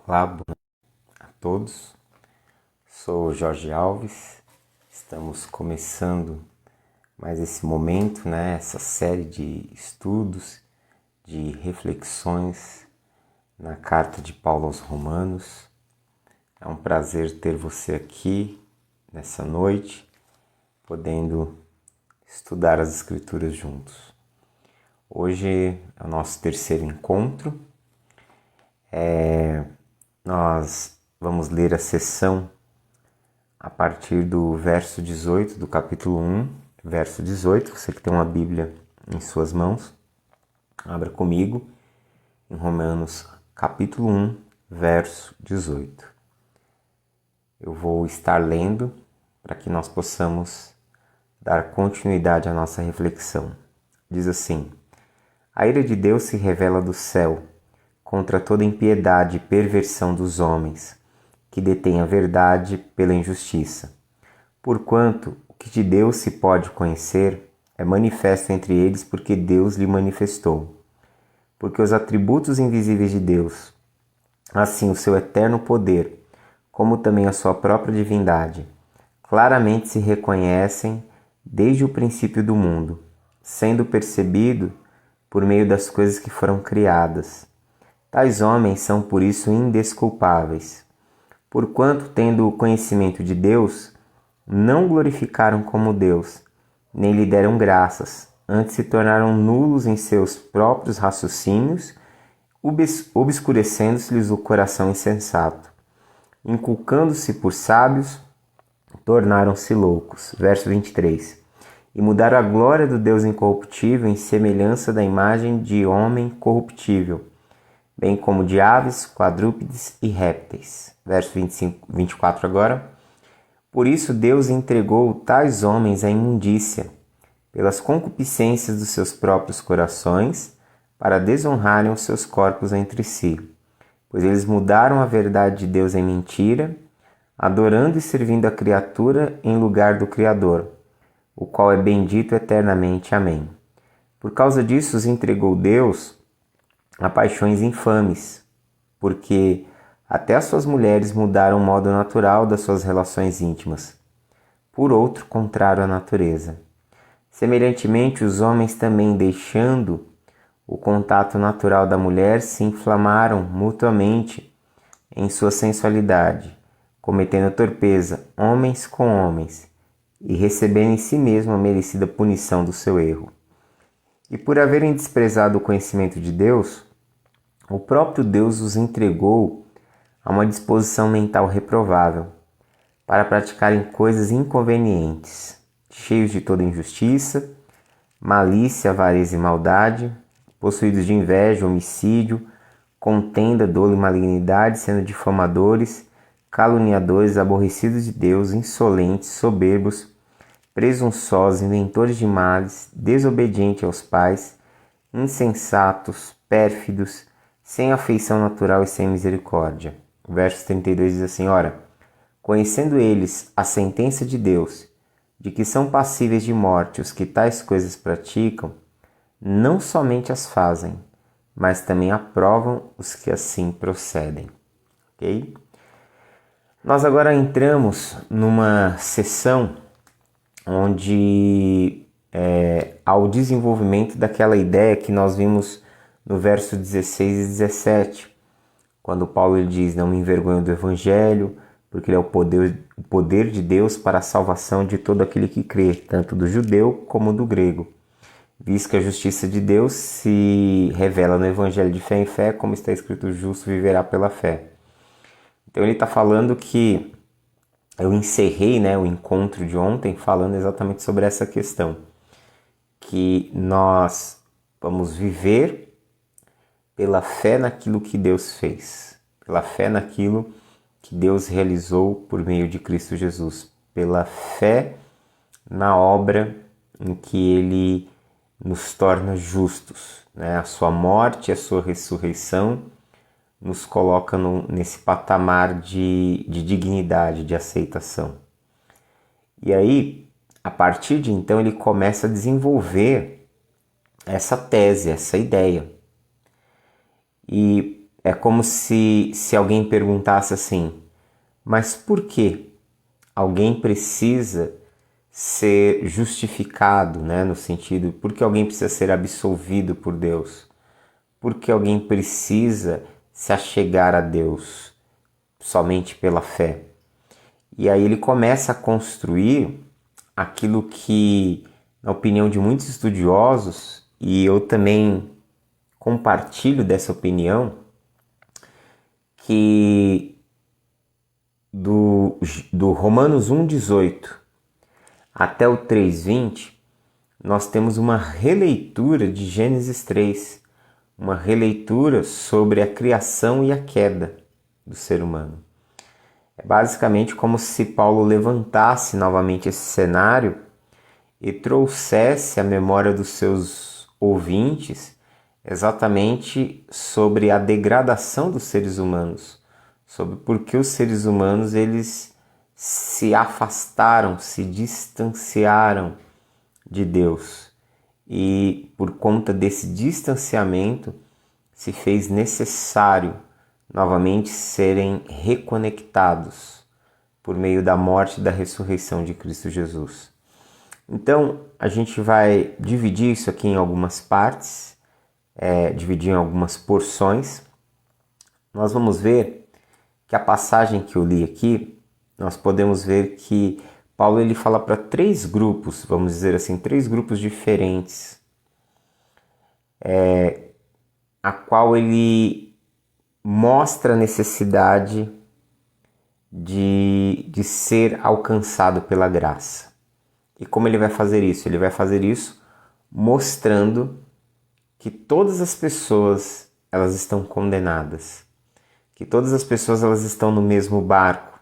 Olá, boa noite a todos. Sou Jorge Alves. Estamos começando mais esse momento, essa série de estudos, de reflexões na carta de Paulo aos Romanos. É um prazer ter você aqui nessa noite, podendo estudar as Escrituras juntos. Hoje é o nosso terceiro encontro. Nós vamos ler a sessão a partir do verso 18 do capítulo 1, verso 18. Você que tem uma Bíblia em suas mãos, abra comigo em Romanos capítulo 1, verso 18. Eu vou estar lendo para que nós possamos dar continuidade à nossa reflexão. Diz assim: A ira de Deus se revela do céu contra toda impiedade e perversão dos homens, que detêm a verdade pela injustiça. Porquanto o que de Deus se pode conhecer é manifesto entre eles, porque Deus lhe manifestou. Porque os atributos invisíveis de Deus, assim o seu eterno poder, como também a sua própria divindade, claramente se reconhecem desde o princípio do mundo, sendo percebido por meio das coisas que foram criadas. Tais homens são por isso indesculpáveis, porquanto, tendo o conhecimento de Deus, não glorificaram como Deus, nem lhe deram graças, antes se tornaram nulos em seus próprios raciocínios, obscurecendo-se-lhes o coração insensato. Inculcando-se por sábios, tornaram-se loucos. Verso 23. E mudaram a glória do Deus incorruptível em semelhança da imagem de homem corruptível, bem como de aves, quadrúpedes e répteis. Verso 24 agora. Por isso Deus entregou tais homens à imundícia, pelas concupiscências dos seus próprios corações, para desonrarem os seus corpos entre si. Pois eles mudaram a verdade de Deus em mentira, adorando e servindo a criatura em lugar do Criador, o qual é bendito eternamente. Amém. Por causa disso os entregou Deus a paixões infames, porque até as suas mulheres mudaram o modo natural das suas relações íntimas, por outro contrário à natureza. Semelhantemente, os homens também, deixando o contato natural da mulher, se inflamaram mutuamente em sua sensualidade, cometendo torpeza, homens com homens, e recebendo em si mesmo a merecida punição do seu erro. E por haverem desprezado o conhecimento de Deus, o próprio Deus os entregou a uma disposição mental reprovável, para praticarem coisas inconvenientes, cheios de toda injustiça, malícia, avareza e maldade, possuídos de inveja, homicídio, contenda, dolo e malignidade, sendo difamadores, caluniadores, aborrecidos de Deus, insolentes, soberbos, presunçosos, inventores de males, desobedientes aos pais, insensatos, pérfidos, sem afeição natural e sem misericórdia. O verso 32 diz assim: Ora, conhecendo eles a sentença de Deus, de que são passíveis de morte os que tais coisas praticam, não somente as fazem, mas também aprovam os que assim procedem. Ok? Nós agora entramos numa sessão onde há o desenvolvimento daquela ideia que nós vimos no verso 16 e 17, quando Paulo ele diz: Não me envergonho do Evangelho, porque ele é o poder de Deus para a salvação de todo aquele que crê, tanto do judeu como do grego, visto que a justiça de Deus se revela no Evangelho de fé em fé, como está escrito: o justo viverá pela fé. Então ele está falando que eu encerrei o encontro de ontem falando exatamente sobre essa questão, que nós vamos viver pela fé naquilo que Deus fez, pela fé naquilo que Deus realizou por meio de Cristo Jesus, pela fé na obra em que Ele nos torna justos. A sua morte e a sua ressurreição nos coloca nesse patamar de dignidade, de aceitação. E aí, a partir de então, ele começa a desenvolver essa tese, essa ideia. E é como se alguém perguntasse assim: mas por que alguém precisa ser justificado, né? No sentido, por que alguém precisa ser absolvido por Deus? Por que alguém precisa se achegar a Deus somente pela fé? E aí ele começa a construir aquilo que, na opinião de muitos estudiosos, e eu também compartilho dessa opinião, que do Romanos 1,18 até o 3,20, nós temos uma releitura de Gênesis 3, uma releitura sobre a criação e a queda do ser humano. É basicamente como se Paulo levantasse novamente esse cenário e trouxesse à memória dos seus ouvintes exatamente sobre a degradação dos seres humanos, sobre por que os seres humanos eles se afastaram, se distanciaram de Deus. E por conta desse distanciamento se fez necessário novamente serem reconectados por meio da morte e da ressurreição de Cristo Jesus. Então, a gente vai dividir isso aqui em algumas partes, dividir em algumas porções. Nós vamos ver que a passagem que eu li aqui, nós podemos ver que Paulo ele fala para 3 grupos, vamos dizer assim, 3 grupos diferentes, a qual ele mostra a necessidade de ser alcançado pela graça. E como ele vai fazer isso? Ele vai fazer isso mostrando que todas as pessoas elas estão condenadas, que todas as pessoas elas estão no mesmo barco,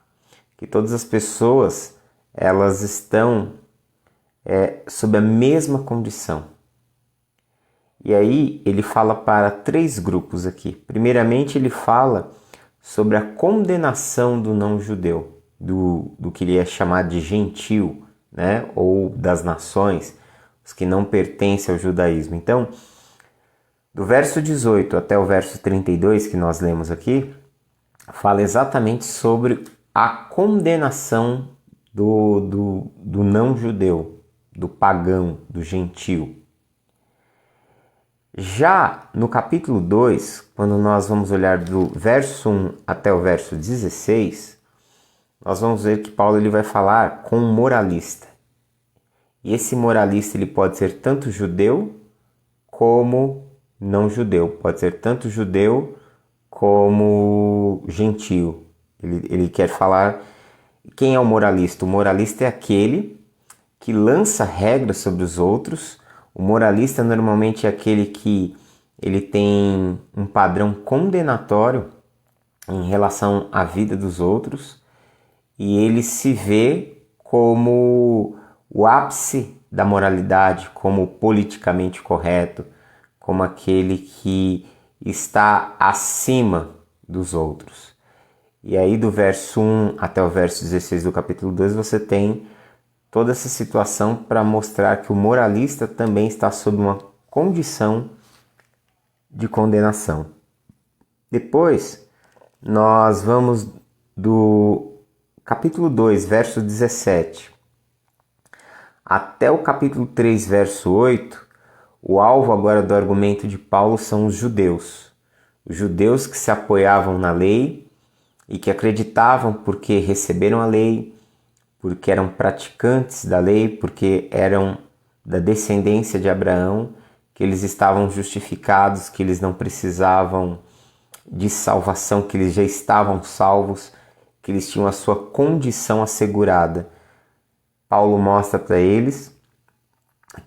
que todas as pessoas elas estão sob a mesma condição. E aí ele fala para 3 grupos aqui. Primeiramente ele fala sobre a condenação do não-judeu, do que ele é chamado de gentil, né? Ou das nações, os que não pertencem ao judaísmo. Então, do verso 18 até o verso 32 que nós lemos aqui, fala exatamente sobre a condenação do não-judeu, do pagão, do gentil. Já no capítulo 2, quando nós vamos olhar do verso 1 até o verso 16, nós vamos ver que Paulo ele vai falar com um moralista. E esse moralista ele pode ser tanto judeu como não judeu. Pode ser tanto judeu como gentio. Ele quer falar quem é o moralista. O moralista é aquele que lança regras sobre os outros. O moralista normalmente é aquele que ele tem um padrão condenatório em relação à vida dos outros e ele se vê como o ápice da moralidade, como politicamente correto, como aquele que está acima dos outros. E aí do verso 1 até o verso 16 do capítulo 2 você tem toda essa situação para mostrar que o moralista também está sob uma condição de condenação. Depois, nós vamos do capítulo 2, verso 17, até o capítulo 3, verso 8, o alvo agora do argumento de Paulo são os judeus. Os judeus que se apoiavam na lei e que acreditavam porque receberam a lei, porque eram praticantes da lei, porque eram da descendência de Abraão, que eles estavam justificados, que eles não precisavam de salvação, que eles já estavam salvos, que eles tinham a sua condição assegurada. Paulo mostra para eles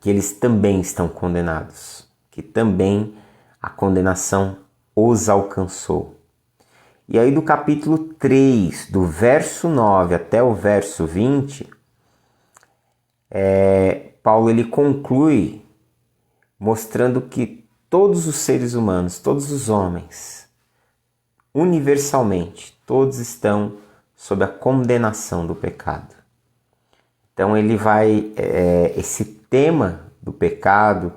que eles também estão condenados, que também a condenação os alcançou. E aí do capítulo 3, do verso 9 até o verso 20, Paulo ele conclui mostrando que todos os seres humanos, todos os homens, universalmente, todos estão sob a condenação do pecado. Então ele vai, esse tema do pecado,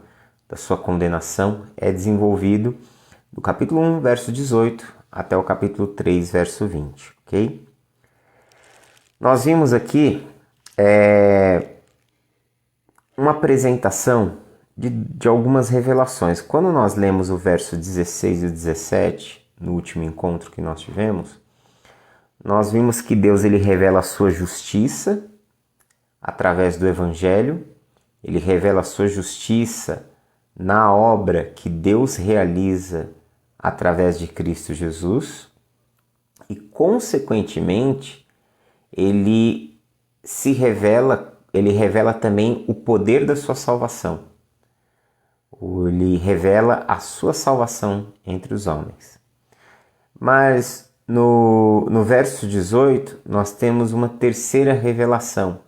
da sua condenação, é desenvolvido do capítulo 1, verso 18, até o capítulo 3, verso 20, ok? Nós vimos aqui uma apresentação de algumas revelações. Quando nós lemos o verso 16 e 17, no último encontro que nós tivemos, nós vimos que Deus ele revela a sua justiça através do Evangelho, ele revela a sua justiça na obra que Deus realiza através de Cristo Jesus e, consequentemente, ele revela também o poder da sua salvação. Ele revela a sua salvação entre os homens. Mas no verso 18, nós temos uma terceira revelação,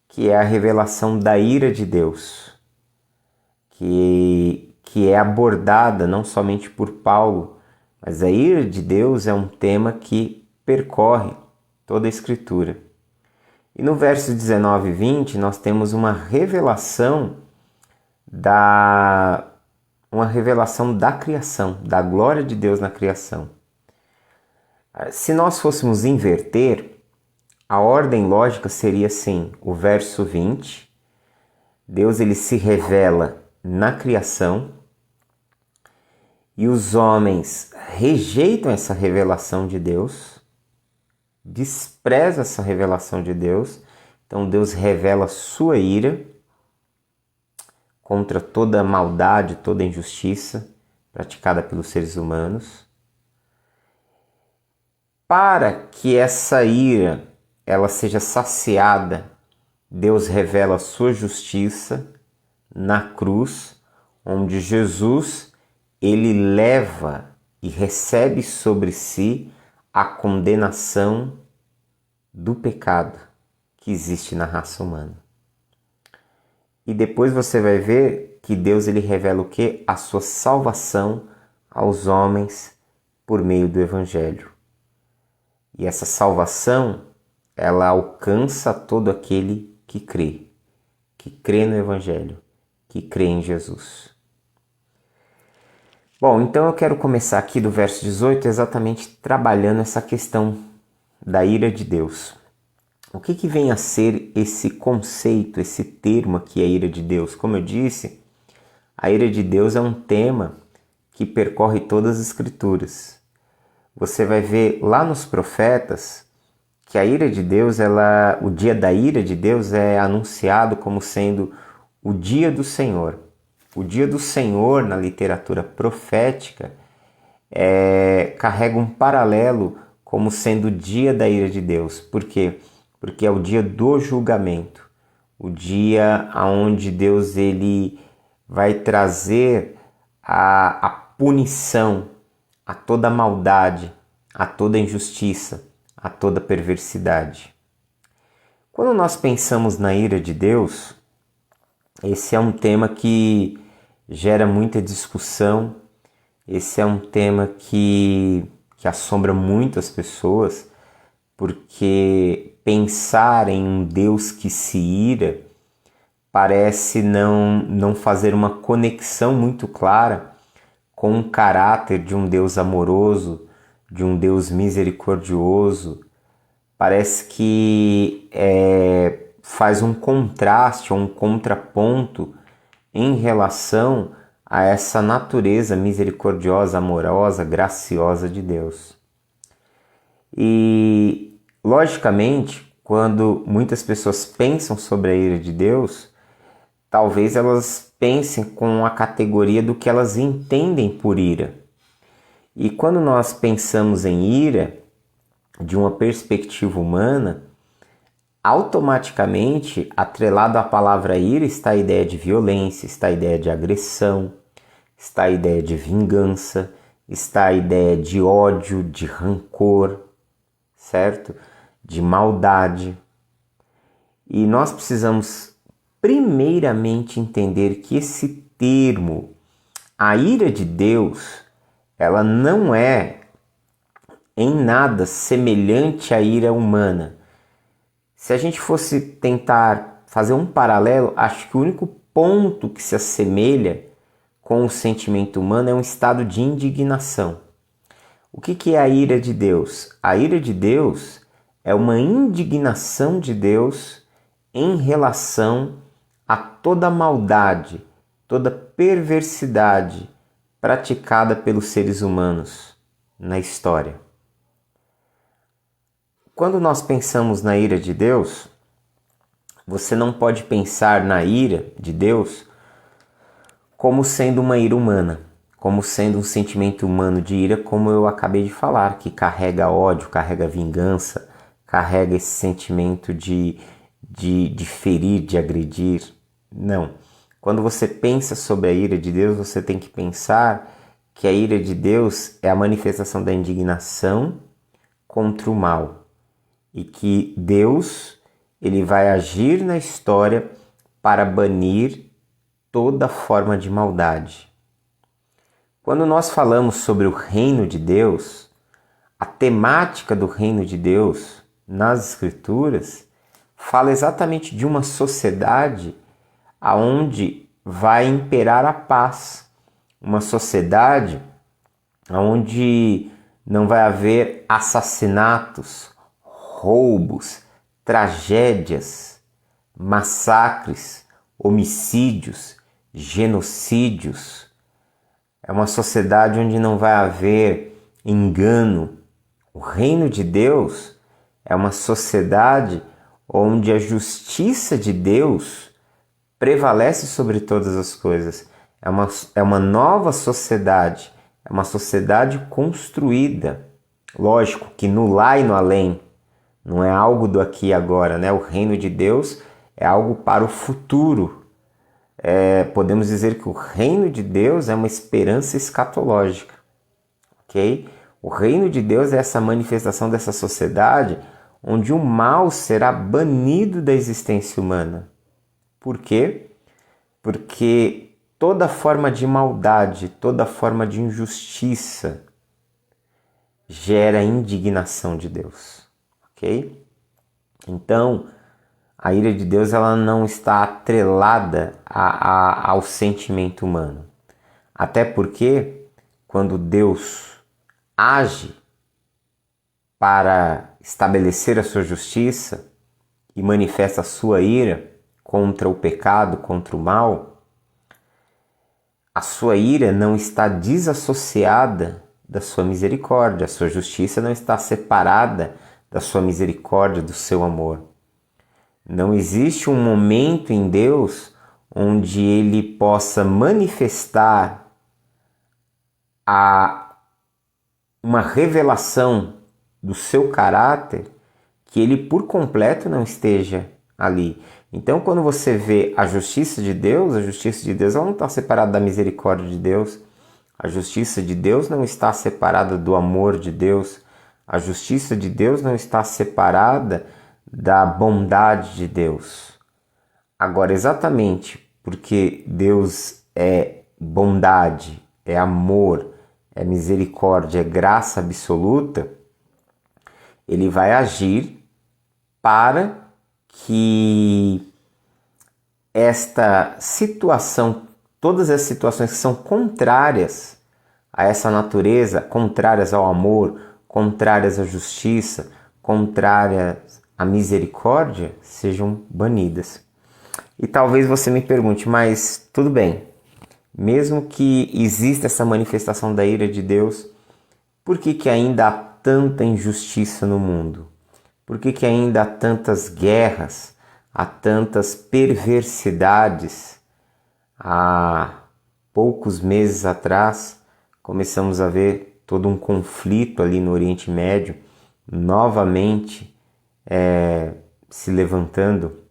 que é a revelação da ira de Deus, que é abordada não somente por Paulo, mas a ira de Deus é um tema que percorre toda a Escritura. E no verso 19 e 20, nós temos uma revelação da criação, da glória de Deus na criação. Se nós fôssemos inverter, a ordem lógica seria assim: o verso 20, Deus ele se revela na criação e os homens rejeitam essa revelação de Deus, desprezam essa revelação de Deus, então Deus revela sua ira contra toda maldade, toda injustiça praticada pelos seres humanos. Para que essa ira ela seja saciada, Deus revela a sua justiça na cruz, onde Jesus ele leva e recebe sobre si a condenação do pecado que existe na raça humana. E depois você vai ver que Deus ele revela o quê? A sua salvação aos homens por meio do Evangelho. E essa salvação, ela alcança todo aquele que crê no Evangelho, que crê em Jesus. Bom, então eu quero começar aqui do verso 18 exatamente trabalhando essa questão da ira de Deus. O que vem a ser esse conceito, esse termo aqui, a ira de Deus? Como eu disse, a ira de Deus é um tema que percorre todas as Escrituras. Você vai ver lá nos profetas que a ira de Deus, o dia da ira de Deus é anunciado como sendo o dia do Senhor. O dia do Senhor, na literatura profética, carrega um paralelo como sendo o dia da ira de Deus. Por quê? Porque é o dia do julgamento, o dia onde Deus ele vai trazer a punição a toda maldade, a toda injustiça, a toda perversidade. Quando nós pensamos na ira de Deus, esse é um tema que gera muita discussão, esse é um tema que assombra muito as pessoas, porque pensar em um Deus que se ira parece não fazer uma conexão muito clara com o caráter de um Deus amoroso, de um Deus misericordioso. Parece que faz um contraste ou um contraponto em relação a essa natureza misericordiosa, amorosa, graciosa de Deus. E, logicamente, quando muitas pessoas pensam sobre a ira de Deus, talvez elas pensem com a categoria do que elas entendem por ira. E quando nós pensamos em ira, de uma perspectiva humana, automaticamente, atrelado à palavra ira, está a ideia de violência, está a ideia de agressão, está a ideia de vingança, está a ideia de ódio, de rancor, certo? De maldade. E nós precisamos primeiramente entender que esse termo, a ira de Deus, ela não é em nada semelhante à ira humana. Se a gente fosse tentar fazer um paralelo, acho que o único ponto que se assemelha com o sentimento humano é um estado de indignação. O que é a ira de Deus? A ira de Deus é uma indignação de Deus em relação a toda maldade, toda perversidade praticada pelos seres humanos na história. Quando nós pensamos na ira de Deus, você não pode pensar na ira de Deus como sendo uma ira humana, como sendo um sentimento humano de ira, como eu acabei de falar, que carrega ódio, carrega vingança, carrega esse sentimento de ferir, de agredir. Não. Quando você pensa sobre a ira de Deus, você tem que pensar que a ira de Deus é a manifestação da indignação contra o mal e que Deus ele vai agir na história para banir toda forma de maldade. Quando nós falamos sobre o reino de Deus, a temática do reino de Deus nas Escrituras fala exatamente de uma sociedade aonde vai imperar a paz, uma sociedade onde não vai haver assassinatos, roubos, tragédias, massacres, homicídios, genocídios. É uma sociedade onde não vai haver engano. O reino de Deus é uma sociedade onde a justiça de Deus prevalece sobre todas as coisas. É uma nova sociedade, é uma sociedade construída. Lógico que no lá e no além, não é algo do aqui e agora, né? O reino de Deus é algo para o futuro. Podemos dizer que o reino de Deus é uma esperança escatológica, ok? O reino de Deus é essa manifestação dessa sociedade onde o mal será banido da existência humana. Por quê? Porque toda forma de maldade, toda forma de injustiça gera indignação de Deus, ok? Então, a ira de Deus ela não está atrelada ao sentimento humano. Até porque, quando Deus age para estabelecer a sua justiça e manifesta a sua ira contra o pecado, contra o mal, a sua ira não está desassociada da sua misericórdia, a sua justiça não está separada da sua misericórdia, do seu amor. Não existe um momento em Deus onde Ele possa manifestar uma revelação do seu caráter que Ele por completo não esteja ali. Então, quando você vê a justiça de Deus ela não está separada da misericórdia de Deus. A justiça de Deus não está separada do amor de Deus. A justiça de Deus não está separada da bondade de Deus. Agora, exatamente porque Deus é bondade, é amor, é misericórdia, é graça absoluta, Ele vai agir para que esta situação, todas as situações que são contrárias a essa natureza, contrárias ao amor, contrárias à justiça, contrárias à misericórdia, sejam banidas. E talvez você me pergunte, mas tudo bem, mesmo que exista essa manifestação da ira de Deus, por que ainda há tanta injustiça no mundo? Por que ainda há tantas guerras, há tantas perversidades? Há poucos meses atrás, começamos a ver todo um conflito ali no Oriente Médio, novamente se levantando,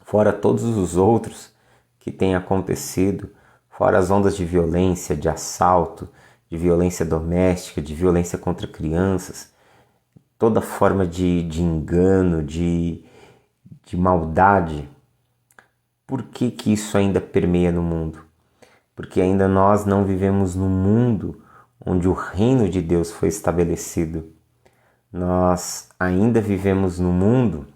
fora todos os outros que têm acontecido, fora as ondas de violência, de assalto, de violência doméstica, de violência contra crianças, toda forma de engano, de maldade. Por que isso ainda permeia no mundo? Porque ainda nós não vivemos num mundo onde o reino de Deus foi estabelecido. Nós ainda vivemos num mundo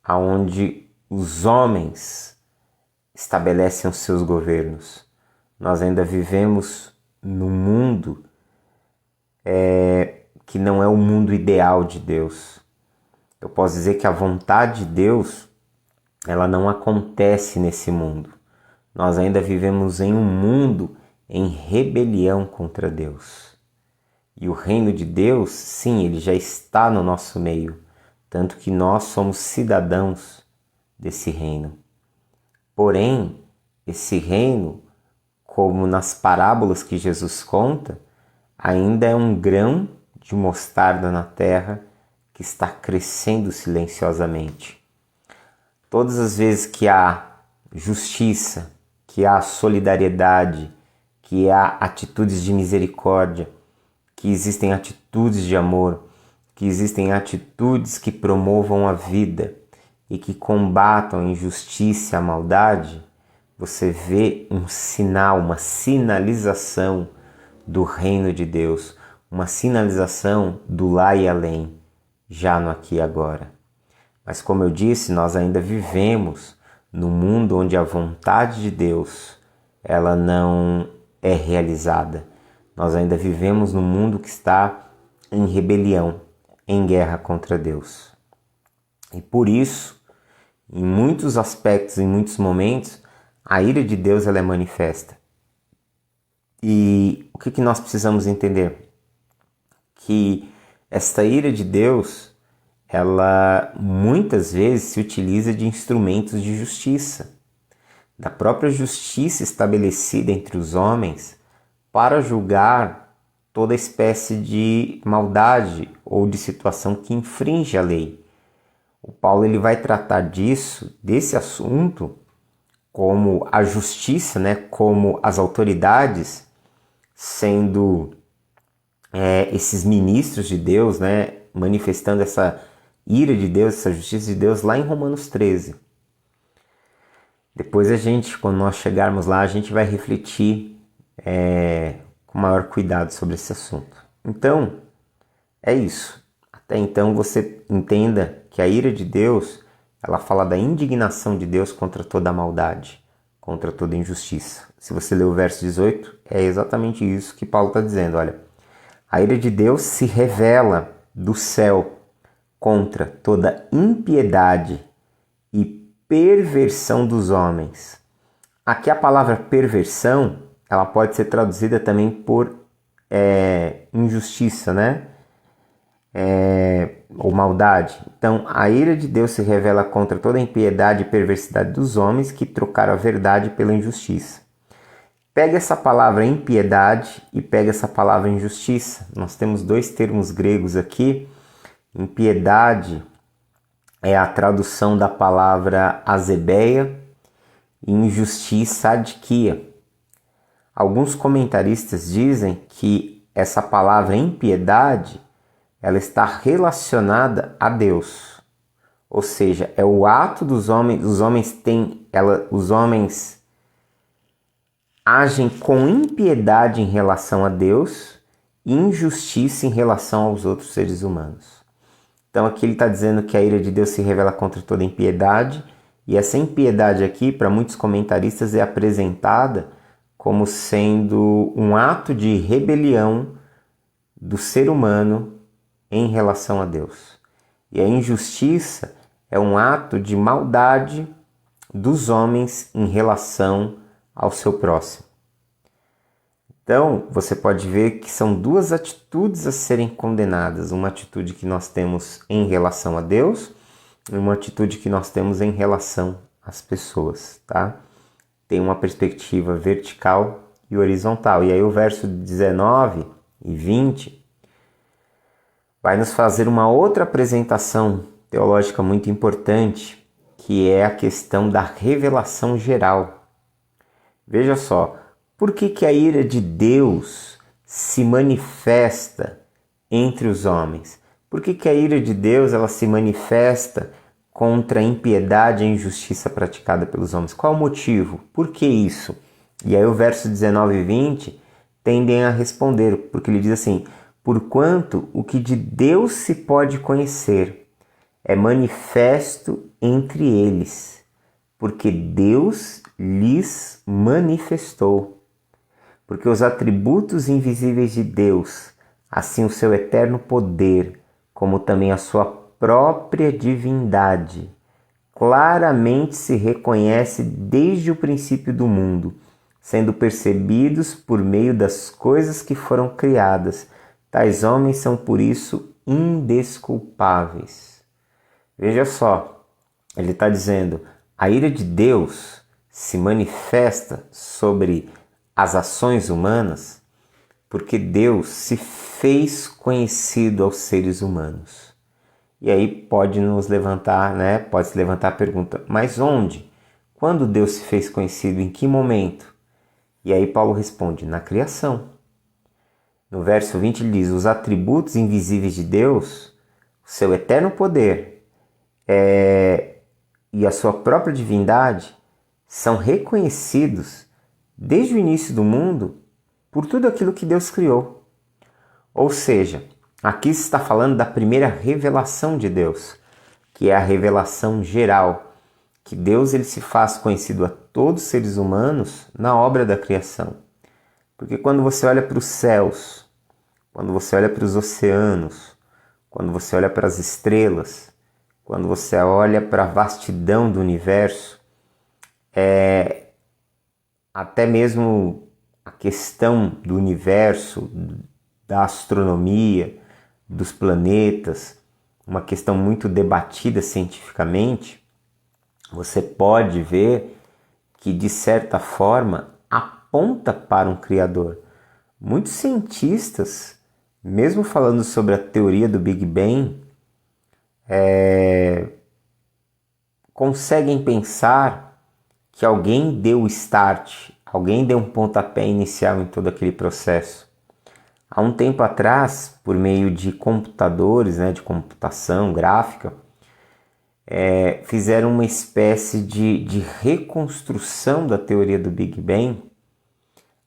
onde os homens estabelecem os seus governos. Nós ainda vivemos num mundo que não é o mundo ideal de Deus. Eu posso dizer que a vontade de Deus, ela não acontece nesse mundo. Nós ainda vivemos em um mundo em rebelião contra Deus. E o reino de Deus, sim, ele já está no nosso meio, tanto que nós somos cidadãos desse reino. Porém, esse reino, como nas parábolas que Jesus conta, ainda é um grão de mostarda na terra que está crescendo silenciosamente. Todas as vezes que há justiça, que há solidariedade, que há atitudes de misericórdia, que existem atitudes de amor, que existem atitudes que promovam a vida e que combatam a injustiça e a maldade, você vê um sinal, uma sinalização do reino de Deus, uma sinalização do lá e além, já no aqui e agora. Mas como eu disse, nós ainda vivemos num mundo onde a vontade de Deus, ela não é realizada. Nós ainda vivemos num mundo que está em rebelião, em guerra contra Deus. E por isso, em muitos aspectos, em muitos momentos, a ira de Deus ela é manifesta. E o que nós precisamos entender? Que esta ira de Deus, ela muitas vezes se utiliza de instrumentos de justiça, da própria justiça estabelecida entre os homens para julgar toda espécie de maldade ou de situação que infringe a lei. O Paulo ele vai tratar desse assunto, como a justiça, né, como as autoridades sendo esses ministros de Deus, né, manifestando essa ira de Deus, essa justiça de Deus lá em Romanos 13. Depois quando nós chegarmos lá, a gente vai refletir com maior cuidado sobre esse assunto. Então, é isso. Até então você entenda que a ira de Deus, ela fala da indignação de Deus contra toda a maldade, contra toda a injustiça. Se você ler o verso 18, é exatamente isso que Paulo está dizendo. Olha, a ira de Deus se revela do céu contra toda impiedade e perversão dos homens. Aqui a palavra perversão, ela pode ser traduzida também por injustiça, né? Ou maldade. Então, a ira de Deus se revela contra toda a impiedade e perversidade dos homens que trocaram a verdade pela injustiça. Pega essa palavra impiedade e pega essa palavra injustiça. Nós temos dois termos gregos aqui. Impiedade é a tradução da palavra azebeia e injustiça adiquia. Alguns comentaristas dizem que essa palavra impiedade ela está relacionada a Deus. Ou seja, é o ato dos homens, os homens agem com impiedade em relação a Deus e injustiça em relação aos outros seres humanos. Então aqui ele está dizendo que a ira de Deus se revela contra toda impiedade, e essa impiedade aqui, para muitos comentaristas, é apresentada como sendo um ato de rebelião do ser humano em relação a Deus. E a injustiça é um ato de maldade dos homens em relação ao seu próximo. Então, você pode ver que são duas atitudes a serem condenadas. Uma atitude que nós temos em relação a Deus e uma atitude que nós temos em relação às pessoas, tá? Tem uma perspectiva vertical e horizontal. E aí o verso 19 e 20 vai nos fazer uma outra apresentação teológica muito importante, que é a questão da revelação geral. Veja só, por que a ira de Deus se manifesta entre os homens? Por que a ira de Deus ela se manifesta contra a impiedade e a injustiça praticada pelos homens? Qual o motivo? Por que isso? E aí o verso 19 e 20 tendem a responder, porque ele diz assim: porquanto o que de Deus se pode conhecer é manifesto entre eles, porque Deus lhes manifestou. porque os atributos invisíveis de Deus, assim o seu eterno poder, como também a sua própria divindade, claramente se reconhece desde o princípio do mundo, sendo percebidos por meio das coisas que foram criadas. Tais homens são por isso indesculpáveis. Veja só, ele está dizendo, a ira de Deus se manifesta sobre as ações humanas porque Deus se fez conhecido aos seres humanos. E aí pode nos levantar, né? Pode se levantar a pergunta, mas onde? Quando Deus se fez conhecido? Em que momento? E aí Paulo responde, na criação. No verso 20 ele diz, os atributos invisíveis de Deus, o seu eterno poder e a sua própria divindade são reconhecidos desde o início do mundo por tudo aquilo que Deus criou. Ou seja, aqui se está falando da primeira revelação de Deus, que é a revelação geral, que Deus ele se faz conhecido a todos os seres humanos na obra da criação. Porque quando você olha para os céus, quando você olha para os oceanos, quando você olha para as estrelas, quando você olha para a vastidão do universo, até mesmo a questão do universo, da astronomia, dos planetas, uma questão muito debatida cientificamente, você pode ver que, de certa forma, aponta para um Criador. Muitos cientistas, mesmo falando sobre a teoria do Big Bang, conseguem pensar que alguém deu o start, alguém deu um pontapé inicial em todo aquele processo. Há um tempo atrás, por meio de computadores, de computação gráfica, fizeram uma espécie de reconstrução da teoria do Big Bang,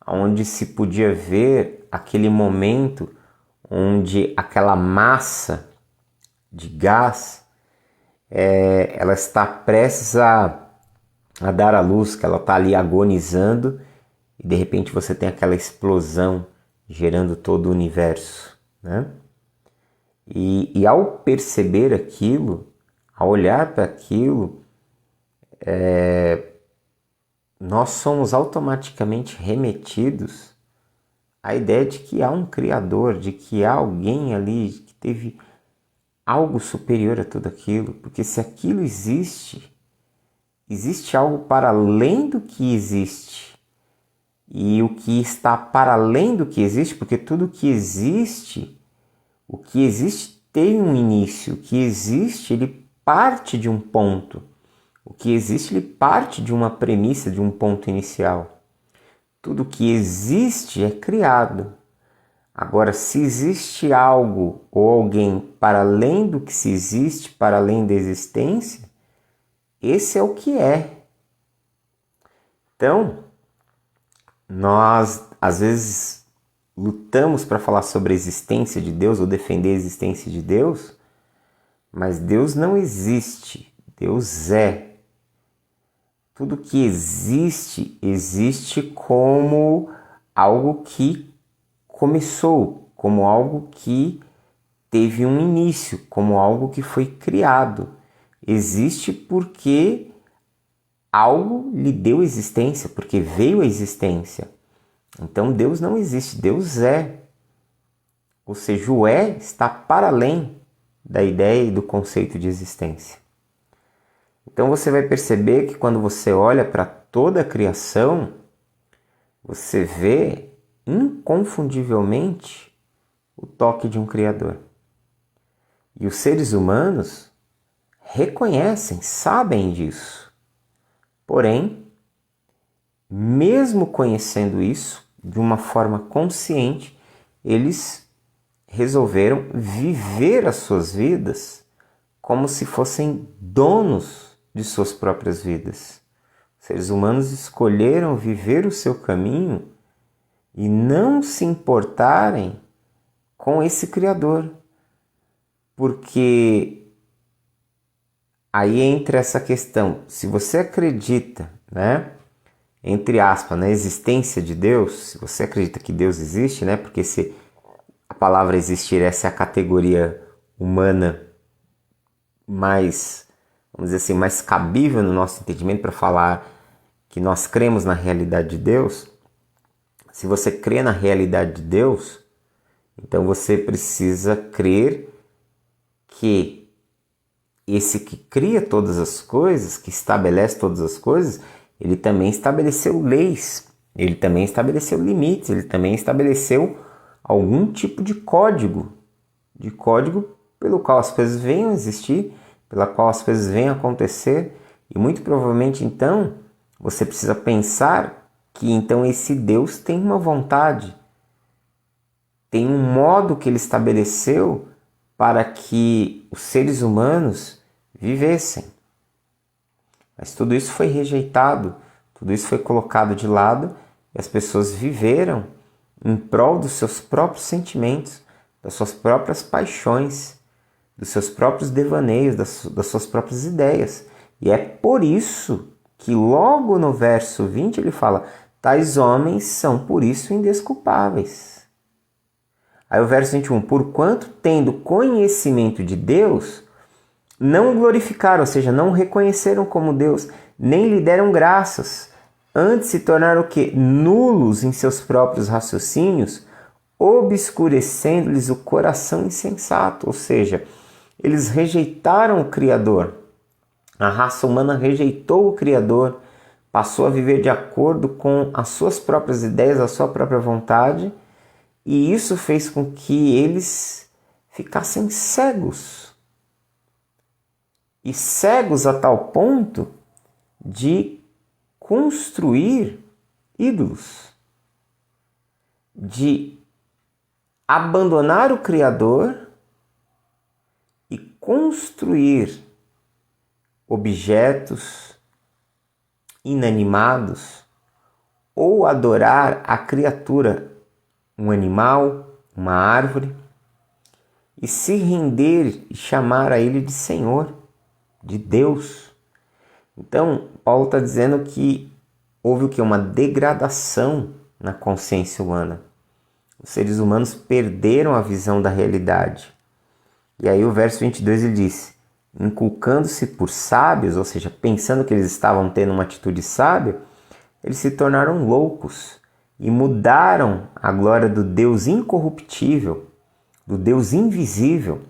onde se podia ver aquele momento onde aquela massa de gás ela está prestes a dar à luz, que ela está ali agonizando e de repente você tem aquela explosão gerando todo o universo, né? E ao perceber aquilo, ao olhar para aquilo, nós somos automaticamente remetidos à ideia de que há um Criador, de que há alguém ali que teve algo superior a tudo aquilo, porque se aquilo existe, existe algo para além do que existe. E o que está para além do que existe, porque tudo que existe, o que existe tem um início, o que existe ele parte de um ponto, o que existe ele parte de uma premissa, de um ponto inicial. Tudo que existe é criado. Agora, se existe algo ou alguém para além do que se existe, para além da existência, esse é o que é. Então, nós às vezes lutamos para falar sobre a existência de Deus ou defender a existência de Deus, mas Deus não existe, Deus é. Tudo que existe, existe como algo que começou, como algo que teve um início, como algo que foi criado. Existe porque algo lhe deu existência, porque veio a existência. Então Deus não existe, Deus é. Ou seja, o está para além da ideia e do conceito de existência. Então você vai perceber que quando você olha para toda a criação, você vê inconfundivelmente o toque de um Criador. E os seres humanos reconhecem, sabem disso. Porém, mesmo conhecendo isso, de uma forma consciente, eles resolveram viver as suas vidas como se fossem donos de suas próprias vidas. Os seres humanos escolheram viver o seu caminho e não se importarem com esse Criador. Porque aí entra essa questão, se você acredita, entre aspas, na existência de Deus, se você acredita que Deus existe, né? Porque se a palavra existir, essa é a categoria humana mais, vamos dizer assim, mais cabível no nosso entendimento para falar que nós cremos na realidade de Deus. Se você crê na realidade de Deus, então você precisa crer que esse que cria todas as coisas, que estabelece todas as coisas, ele também estabeleceu leis, ele também estabeleceu limites, ele também estabeleceu algum tipo de código pelo qual as coisas venham a existir, pela qual as coisas venham a acontecer, e muito provavelmente então você precisa pensar que então esse Deus tem uma vontade, tem um modo que ele estabeleceu para que os seres humanos vivessem. Mas tudo isso foi rejeitado, tudo isso foi colocado de lado e as pessoas viveram em prol dos seus próprios sentimentos, das suas próprias paixões, dos seus próprios devaneios, das suas próprias ideias. E é por isso que logo no verso 20 ele fala: tais homens são por isso indesculpáveis. Aí o verso 21, porquanto tendo conhecimento de Deus, não glorificaram, ou seja, não reconheceram como Deus, nem lhe deram graças, antes se tornaram o quê? Nulos em seus próprios raciocínios, obscurecendo-lhes o coração insensato, ou seja, eles rejeitaram o Criador. A raça humana rejeitou o Criador, passou a viver de acordo com as suas próprias ideias, a sua própria vontade, e isso fez com que eles ficassem cegos. E cegos a tal ponto de construir ídolos, de abandonar o Criador e construir objetos inanimados ou adorar a criatura, um animal, uma árvore, e se render e chamar a ele de Senhor, de Deus. Então, Paulo está dizendo que houve o que? Uma degradação na consciência humana. Os seres humanos perderam a visão da realidade. E aí o verso 22 ele diz: inculcando-se por sábios, ou seja, pensando que eles estavam tendo uma atitude sábia, eles se tornaram loucos e mudaram a glória do Deus incorruptível, do Deus invisível,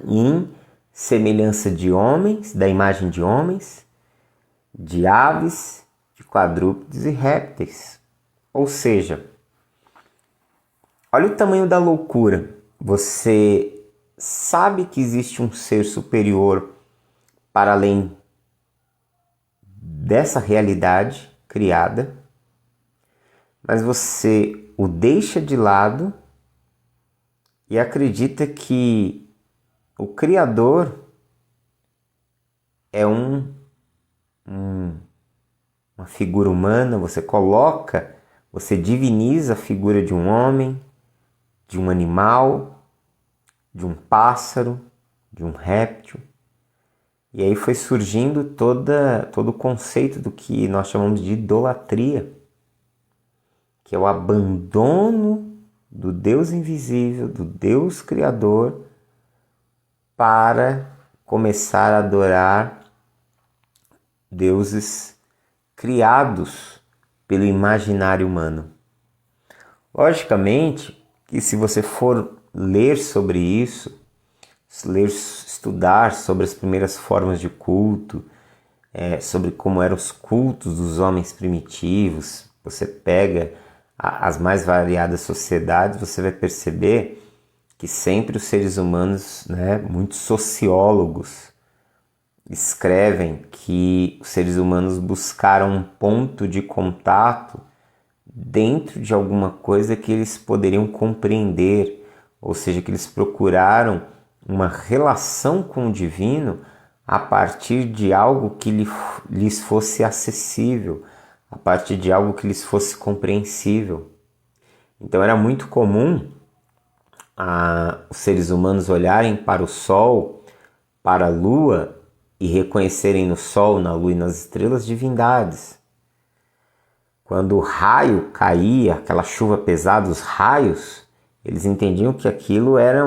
em semelhança de homens, da imagem de homens, de aves, de quadrúpedes e répteis. Ou seja, olha o tamanho da loucura. Você sabe que existe um ser superior para além dessa realidade criada, mas você o deixa de lado e acredita que o Criador é uma figura humana. Você diviniza a figura de um homem, de um animal, de um pássaro, de um réptil. E aí foi surgindo todo o conceito do que nós chamamos de idolatria, que é o abandono do Deus invisível, do Deus Criador, para começar a adorar deuses criados pelo imaginário humano. Logicamente que se você for ler sobre isso, estudar sobre as primeiras formas de culto, sobre como eram os cultos dos homens primitivos, você pega as mais variadas sociedades, você vai perceber que sempre os seres humanos, muitos sociólogos escrevem que os seres humanos buscaram um ponto de contato dentro de alguma coisa que eles poderiam compreender, ou seja, que eles procuraram uma relação com o divino a partir de algo que lhes fosse acessível, a partir de algo que lhes fosse compreensível. Então era muito comum os seres humanos olharem para o Sol, para a Lua, e reconhecerem no Sol, na Lua e nas estrelas divindades. Quando o raio caía, aquela chuva pesada, os raios, eles entendiam que aquilo era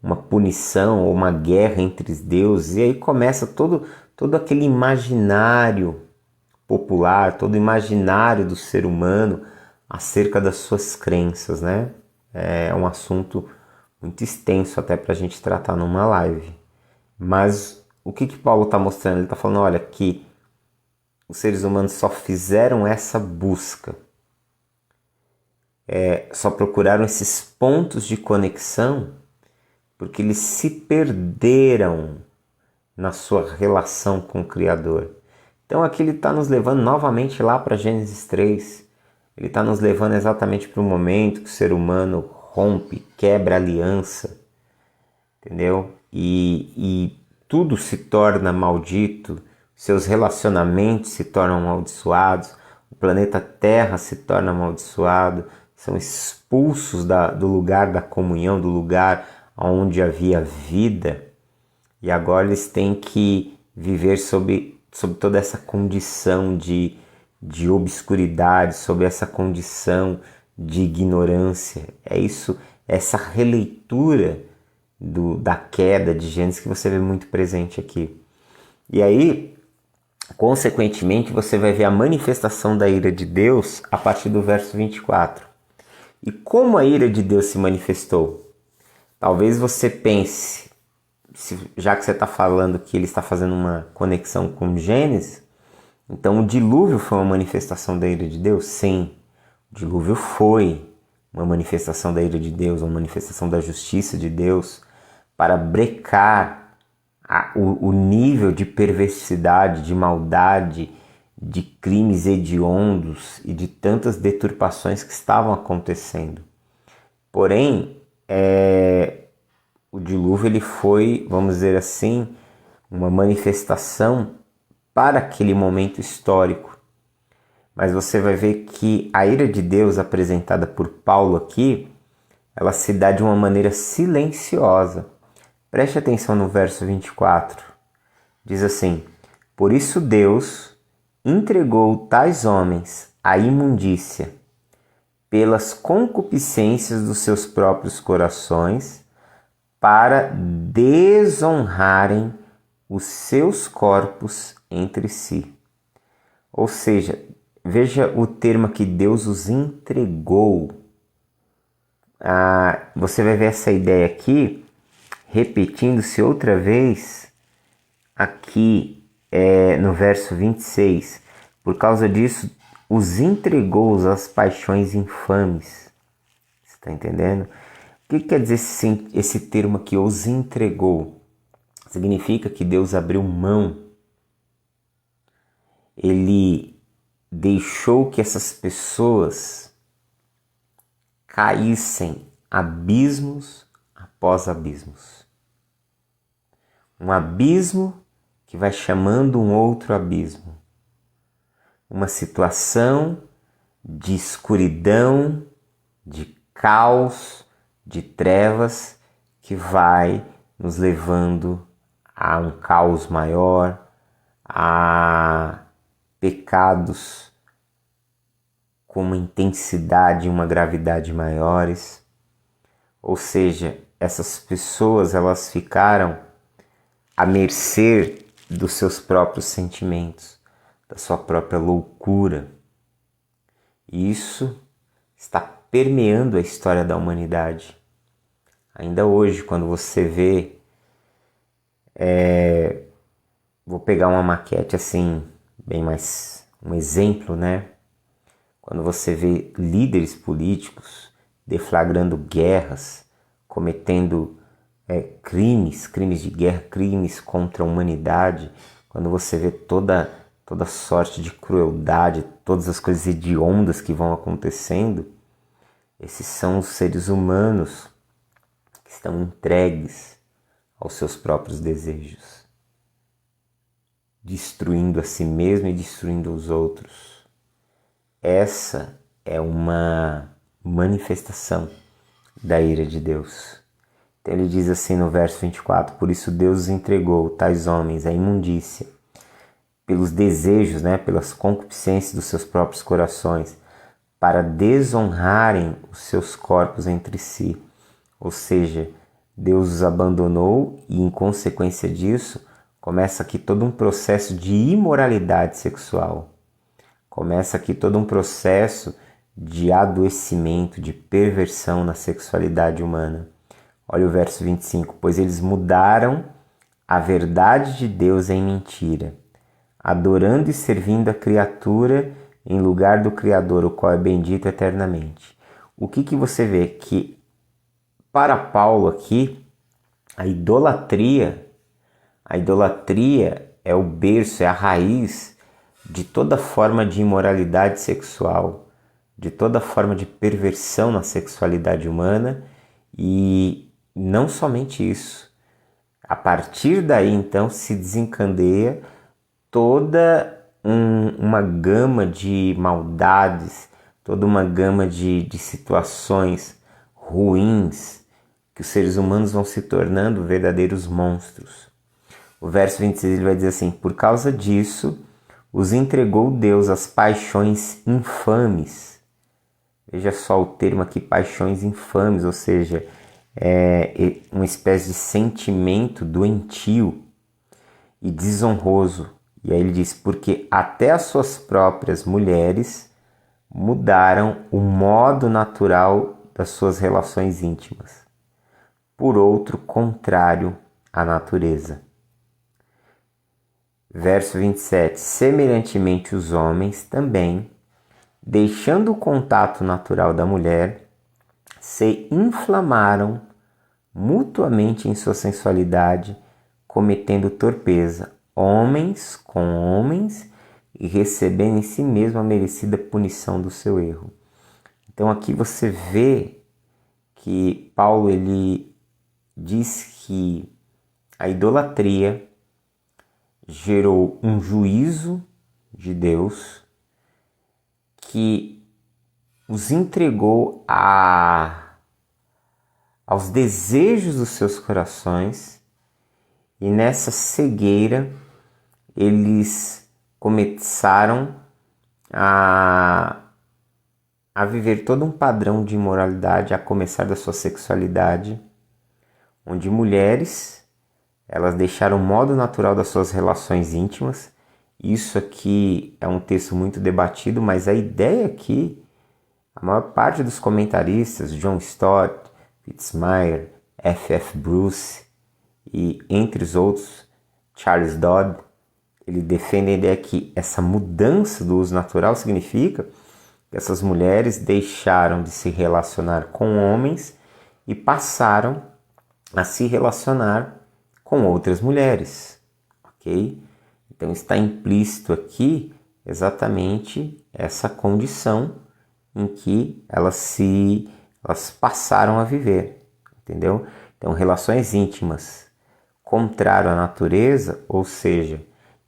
uma punição ou uma guerra entre os deuses. E aí começa todo aquele imaginário popular, todo o imaginário do ser humano acerca das suas crenças, né? É um assunto muito extenso até para a gente tratar numa live. Mas o que Paulo está mostrando? Ele está falando, olha, que os seres humanos só fizeram essa busca, só procuraram esses pontos de conexão porque eles se perderam na sua relação com o Criador. Então aqui ele está nos levando novamente lá para Gênesis 3. Ele está nos levando exatamente para o momento que o ser humano rompe, quebra a aliança, entendeu? E tudo se torna maldito, seus relacionamentos se tornam amaldiçoados, o planeta Terra se torna amaldiçoado, são expulsos do lugar da comunhão, do lugar onde havia vida, e agora eles têm que viver sob toda essa condição de obscuridade, sob essa condição de ignorância. É isso, essa releitura da queda de Gênesis que você vê muito presente aqui. E aí, consequentemente, você vai ver a manifestação da ira de Deus a partir do verso 24. E como a ira de Deus se manifestou? Talvez você pense, já que você está falando que ele está fazendo uma conexão com Gênesis, então o dilúvio foi uma manifestação da ira de Deus? Sim, o dilúvio foi uma manifestação da ira de Deus, uma manifestação da justiça de Deus para brecar o nível de perversidade, de maldade, de crimes hediondos e de tantas deturpações que estavam acontecendo. Porém, o dilúvio ele foi, vamos dizer assim, uma manifestação para aquele momento histórico. Mas você vai ver que a ira de Deus apresentada por Paulo aqui, ela se dá de uma maneira silenciosa. Preste atenção no verso 24. Diz assim: por isso Deus entregou tais homens à imundícia pelas concupiscências dos seus próprios corações, para desonrarem os seus corpos entre si. Ou seja, veja o termo que Deus os entregou. Você vai ver essa ideia aqui repetindo-se outra vez aqui no verso 26. Por causa disso, os entregou às paixões infames. Você está entendendo? O que quer dizer esse termo aqui, os entregou? Significa que Deus abriu mão. Ele deixou que essas pessoas caíssem abismos após abismos. Um abismo que vai chamando um outro abismo. Uma situação de escuridão, de caos, de trevas que vai nos levando a um caos maior, a pecados com uma intensidade e uma gravidade maiores. Ou seja, essas pessoas elas ficaram à mercê dos seus próprios sentimentos, da sua própria loucura. E isso está permeando a história da humanidade. Ainda hoje, quando você vê, vou pegar uma maquete assim, bem mais um exemplo, né? Quando você vê líderes políticos deflagrando guerras, cometendo crimes de guerra, crimes contra a humanidade, quando você vê toda sorte de crueldade, todas as coisas hediondas que vão acontecendo, esses são os seres humanos que estão entregues aos seus próprios desejos, destruindo a si mesmo e destruindo os outros. Essa é uma manifestação da ira de Deus. Então ele diz assim no verso 24: por isso Deus os entregou, tais homens, à imundícia, pelos desejos, né, pelas concupiscências dos seus próprios corações, para desonrarem os seus corpos entre si. Ou seja, Deus os abandonou e, em consequência disso, começa aqui todo um processo de imoralidade sexual. Começa aqui todo um processo de adoecimento, de perversão na sexualidade humana. Olha o verso 25. Pois eles mudaram a verdade de Deus em mentira, adorando e servindo a criatura em lugar do Criador, o qual é bendito eternamente. O que você vê? Que para Paulo aqui, a idolatria é o berço, é a raiz de toda forma de imoralidade sexual, de toda forma de perversão na sexualidade humana. E não somente isso. A partir daí, então, se desencadeia toda uma gama de maldades, toda uma gama de situações ruins, que os seres humanos vão se tornando verdadeiros monstros. O verso 26 ele vai dizer assim: por causa disso, os entregou Deus às paixões infames. Veja só o termo aqui, paixões infames, ou seja, é uma espécie de sentimento doentio e desonroso. E aí ele diz, porque até as suas próprias mulheres mudaram o modo natural das suas relações íntimas, por outro contrário à natureza. Verso 27. Semelhantemente os homens também, deixando o contato natural da mulher, se inflamaram mutuamente em sua sensualidade, cometendo torpeza, homens com homens, e recebendo em si mesmo a merecida punição do seu erro. Então aqui você vê que Paulo ele diz que a idolatria gerou um juízo de Deus que os entregou aos desejos dos seus corações, e nessa cegueira eles começaram a viver todo um padrão de imoralidade, a começar da sua sexualidade, onde mulheres elas deixaram o modo natural das suas relações íntimas. Isso aqui é um texto muito debatido, mas a ideia aqui, a maior parte dos comentaristas, John Stott, Fitzmyer, F.F. Bruce e entre os outros, Charles Dodd, ele defende a ideia que essa mudança do uso natural significa que essas mulheres deixaram de se relacionar com homens e passaram a se relacionar com outras mulheres, ok? Então está implícito aqui exatamente essa condição em que elas passaram a viver, entendeu? Então relações íntimas contrário à natureza, ou seja,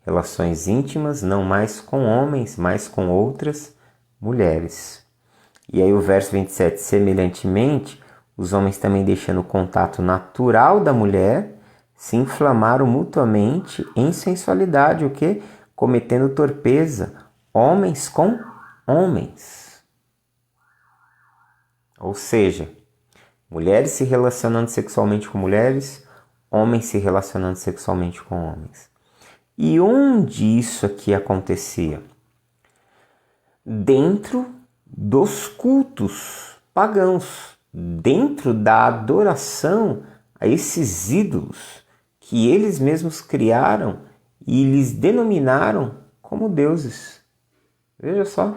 relações íntimas não mais com homens, mas com outras mulheres. E aí o verso 27, semelhantemente, os homens também deixando o contato natural da mulher, se inflamaram mutuamente em sensualidade, o que? Cometendo torpeza, homens com homens. Ou seja, mulheres se relacionando sexualmente com mulheres, homens se relacionando sexualmente com homens. E onde isso aqui acontecia? Dentro dos cultos pagãos, dentro da adoração a esses ídolos que eles mesmos criaram e lhes denominaram como deuses. Veja só.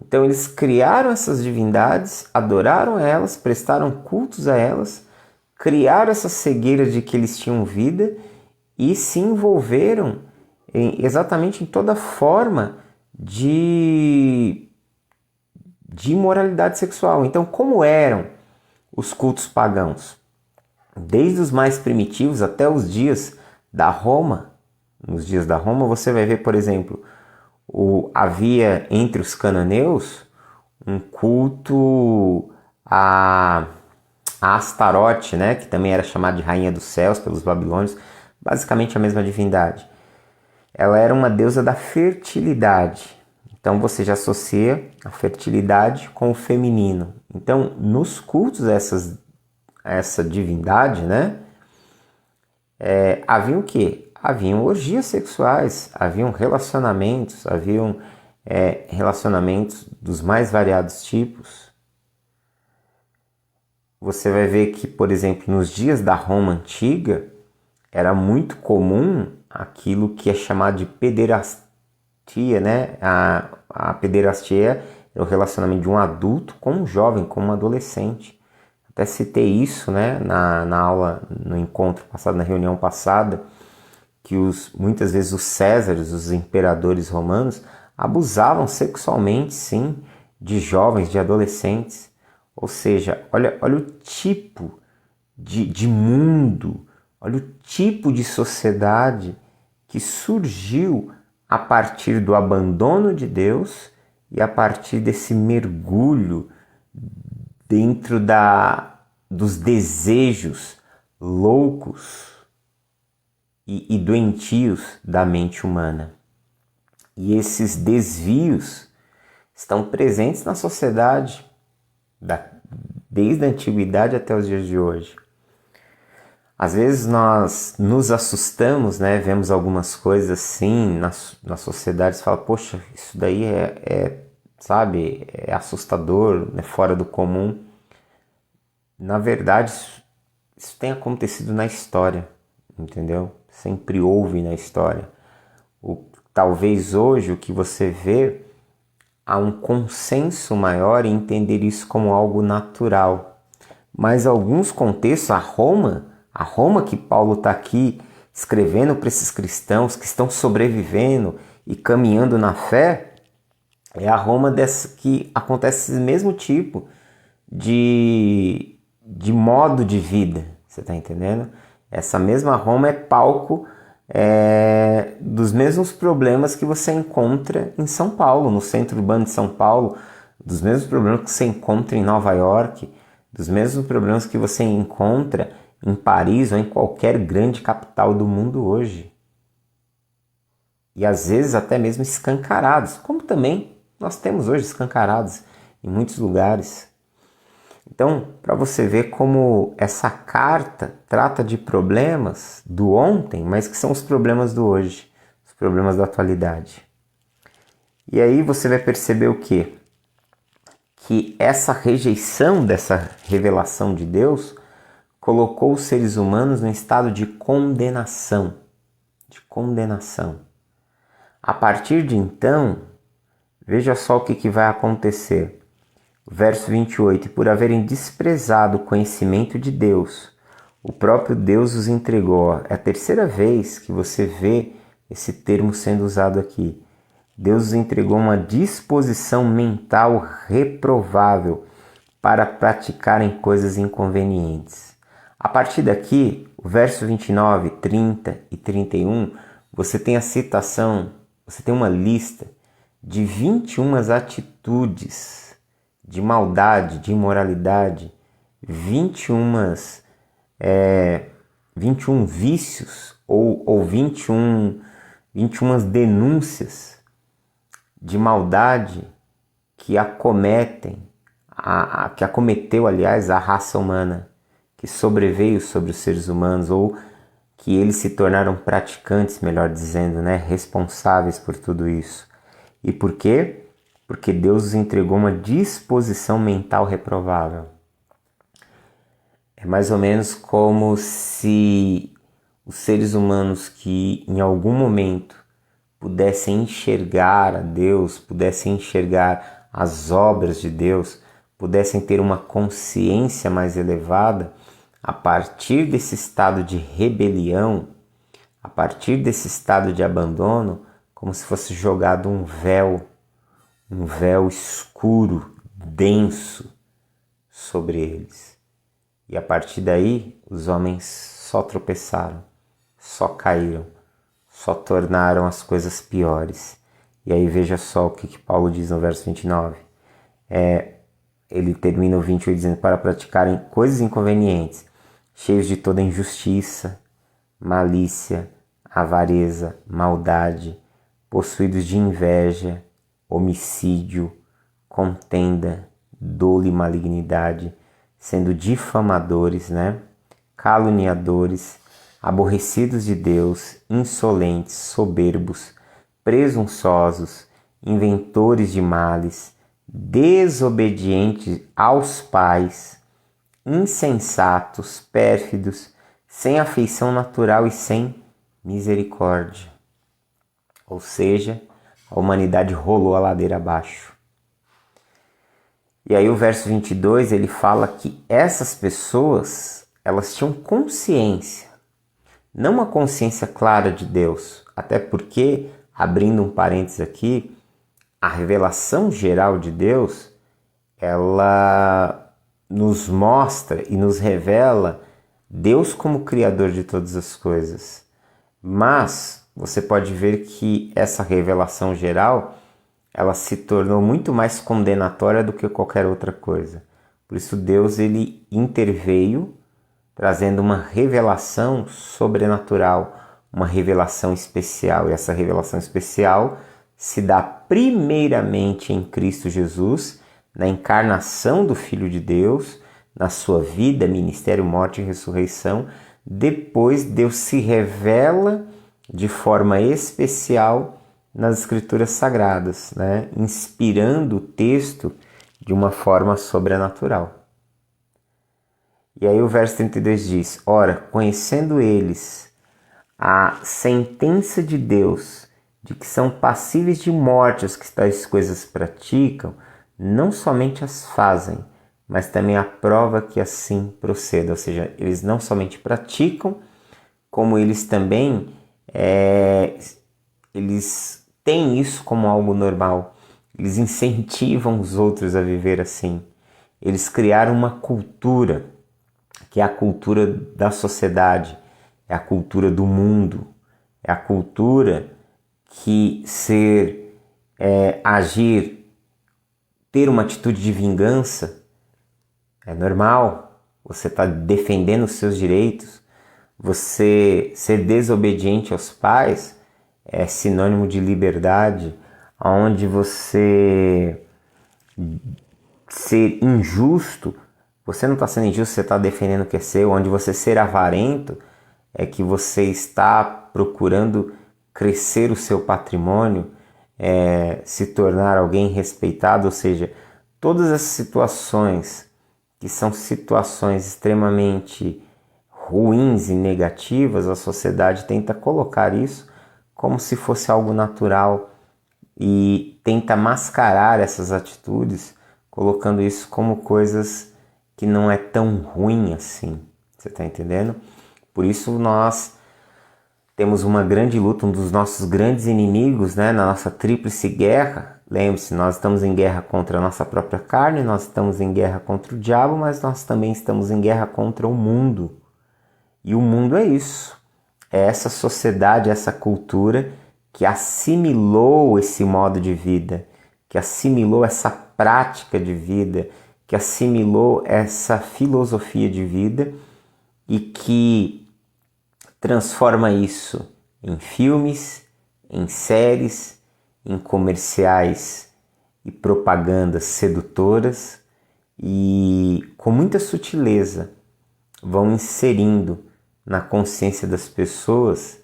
Então eles criaram essas divindades, adoraram a elas, prestaram cultos a elas, criaram essa cegueira de que eles tinham vida e se envolveram exatamente em toda forma de imoralidade sexual. Então, como eram os cultos pagãos? Desde os mais primitivos até os dias da Roma. Nos dias da Roma você vai ver, por exemplo, havia entre os cananeus um culto a Astarote, né, que também era chamada de Rainha dos Céus pelos babilônios, basicamente a mesma divindade. ela era uma deusa da fertilidade. Então você já associa a fertilidade com o feminino. Então, nos cultos a essa divindade, né? Havia o quê? Haviam orgias sexuais, haviam relacionamentos, relacionamentos dos mais variados tipos. Você vai ver que, por exemplo, nos dias da Roma Antiga, era muito comum aquilo que é chamado de pederastia, né? A pederastia é o relacionamento de um adulto com um jovem, com um adolescente. Até citei isso, né, na aula, no encontro passado, na reunião passada, que muitas vezes os césares, os imperadores romanos, abusavam sexualmente, sim, de jovens, de adolescentes. Ou seja, olha o tipo de mundo, olha o tipo de sociedade que surgiu a partir do abandono de Deus e a partir desse mergulho dentro dos desejos loucos e doentios da mente humana. E esses desvios estão presentes na sociedade, desde a antiguidade até os dias de hoje. Às vezes nós nos assustamos, né? Vemos algumas coisas assim na sociedade e fala, poxa, isso daí sabe, é assustador, é fora do comum. Na verdade, isso tem acontecido na história, entendeu? Sempre houve na história. Talvez hoje o que você vê, há um consenso maior em entender isso como algo natural. Mas alguns contextos, a Roma que Paulo está aqui escrevendo para esses cristãos que estão sobrevivendo e caminhando na fé, é a Roma que acontece esse mesmo tipo de modo de vida, você está entendendo? Essa mesma Roma é palco dos mesmos problemas que você encontra em São Paulo, no centro urbano de São Paulo, dos mesmos problemas que você encontra em Nova York, dos mesmos problemas que você encontra em Paris ou em qualquer grande capital do mundo hoje. E às vezes até mesmo escancarados, como também nós temos hoje escancarados em muitos lugares. Então, para você ver como essa carta trata de problemas do ontem, mas que são os problemas do hoje, os problemas da atualidade. E aí você vai perceber o quê? Que essa rejeição dessa revelação de Deus colocou os seres humanos no estado de condenação. A partir de então, veja só o que vai acontecer. Verso 28, e por haverem desprezado o conhecimento de Deus, o próprio Deus os entregou. É a terceira vez que você vê esse termo sendo usado aqui. Deus os entregou uma disposição mental reprovável para praticarem coisas inconvenientes. A partir daqui, o verso 29, 30 e 31, você tem a citação, você tem uma lista de 21 atitudes de maldade, de imoralidade, 21 vícios ou 21 denúncias de maldade que que acometeu, aliás, a raça humana, que sobreveio sobre os seres humanos, ou que eles se tornaram praticantes, melhor dizendo, né, responsáveis por tudo isso. E por quê? Porque Deus os entregou uma disposição mental reprovável. É mais ou menos como se os seres humanos que em algum momento pudessem enxergar a Deus, pudessem enxergar as obras de Deus, pudessem ter uma consciência mais elevada, a partir desse estado de rebelião, a partir desse estado de abandono, como se fosse jogado um véu escuro, denso sobre eles. E a partir daí, os homens só tropeçaram, só caíram, só tornaram as coisas piores. E aí veja só o que Paulo diz no verso 29. Ele termina o 28 dizendo, para praticarem coisas inconvenientes, cheios de toda injustiça, malícia, avareza, maldade, possuídos de inveja, homicídio, contenda, dolo e malignidade, sendo difamadores, caluniadores, aborrecidos de Deus, insolentes, soberbos, presunçosos, inventores de males, desobedientes aos pais, insensatos, pérfidos, sem afeição natural e sem misericórdia. Ou seja, a humanidade rolou a ladeira abaixo. E aí o verso 22, ele fala que essas pessoas, elas tinham consciência, não uma consciência clara de Deus, até porque, abrindo um parênteses aqui, a revelação geral de Deus, ela nos mostra e nos revela Deus como Criador de todas as coisas. Mas você pode ver que essa revelação geral, ela se tornou muito mais condenatória do que qualquer outra coisa. Por isso Deus, ele interveio trazendo uma revelação sobrenatural, uma revelação especial. E essa revelação especial se dá primeiramente em Cristo Jesus, na encarnação do Filho de Deus, na sua vida, ministério, morte e ressurreição. Depois Deus se revela de forma especial nas Escrituras Sagradas, inspirando o texto de uma forma sobrenatural. E aí o verso 32 diz: ora, conhecendo eles a sentença de Deus, de que são passíveis de morte os que tais coisas praticam, não somente as fazem, mas também a prova que assim proceda. Ou seja, eles não somente praticam, como eles também eles têm isso como algo normal. Eles incentivam os outros a viver assim. Eles criaram uma cultura, que é a cultura da sociedade, é a cultura do mundo, é a cultura que agir, ter uma atitude de vingança é normal. Você está defendendo os seus direitos. Você ser desobediente aos pais é sinônimo de liberdade. Onde você ser injusto, você não está sendo injusto, você está defendendo o que é seu. Onde você ser avarento é que você está procurando crescer o seu patrimônio, se tornar alguém respeitado. Ou seja, todas essas situações que são situações extremamente ruins e negativas, a sociedade tenta colocar isso como se fosse algo natural e tenta mascarar essas atitudes, colocando isso como coisas que não é tão ruim assim. Você está entendendo? Por isso nós temos uma grande luta, um dos nossos grandes inimigos, na nossa tríplice guerra. Lembre-se, nós estamos em guerra contra a nossa própria carne, nós estamos em guerra contra o diabo, mas nós também estamos em guerra contra o mundo. E o mundo é isso, é essa sociedade, essa cultura que assimilou esse modo de vida, que assimilou essa prática de vida, que assimilou essa filosofia de vida e que transforma isso em filmes, em séries, em comerciais e propagandas sedutoras, e com muita sutileza vão inserindo na consciência das pessoas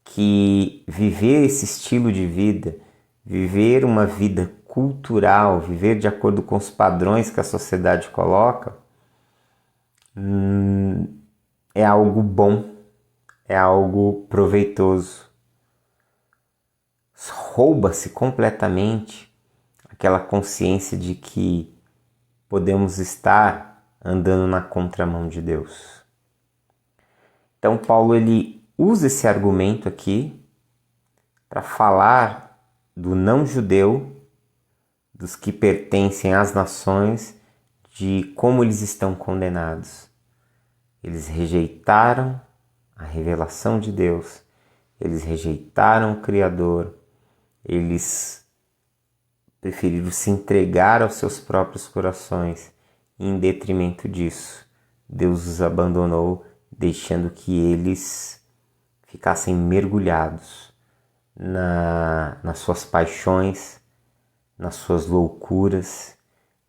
que viver esse estilo de vida, viver uma vida cultural, viver de acordo com os padrões que a sociedade coloca, é algo bom, é algo proveitoso. Rouba-se completamente aquela consciência de que podemos estar andando na contramão de Deus. Então Paulo, ele usa esse argumento aqui para falar do não-judeu, dos que pertencem às nações, de como eles estão condenados. Eles rejeitaram a revelação de Deus, eles rejeitaram o Criador, eles preferiram se entregar aos seus próprios corações, e em detrimento disso, Deus os abandonou, deixando que eles ficassem mergulhados nas suas paixões, nas suas loucuras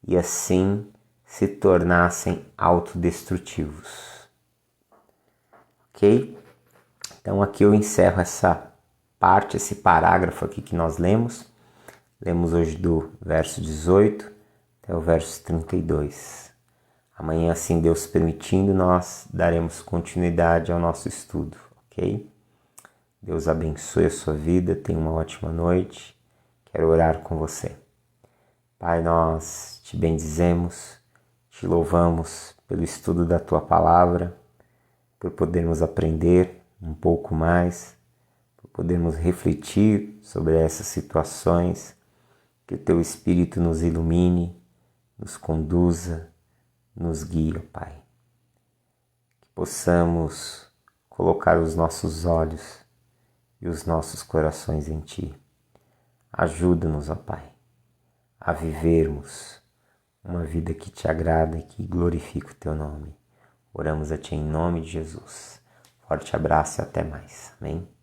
e assim se tornassem autodestrutivos. Ok? Então aqui eu encerro essa parte, esse parágrafo aqui que nós lemos. Lemos hoje do verso 18 até o verso 32. Amanhã, assim Deus permitindo, nós daremos continuidade ao nosso estudo, ok? Deus abençoe a sua vida, tenha uma ótima noite. Quero orar com você. Pai, nós te bendizemos, te louvamos pelo estudo da tua palavra, por podermos aprender um pouco mais, por podermos refletir sobre essas situações, que o teu Espírito nos ilumine, nos conduza, nos guie, Pai. Que possamos colocar os nossos olhos e os nossos corações em Ti. Ajuda-nos, ó Pai, a vivermos uma vida que Te agrada e que glorifica o Teu nome. Oramos a Ti em nome de Jesus. Forte abraço e até mais. Amém?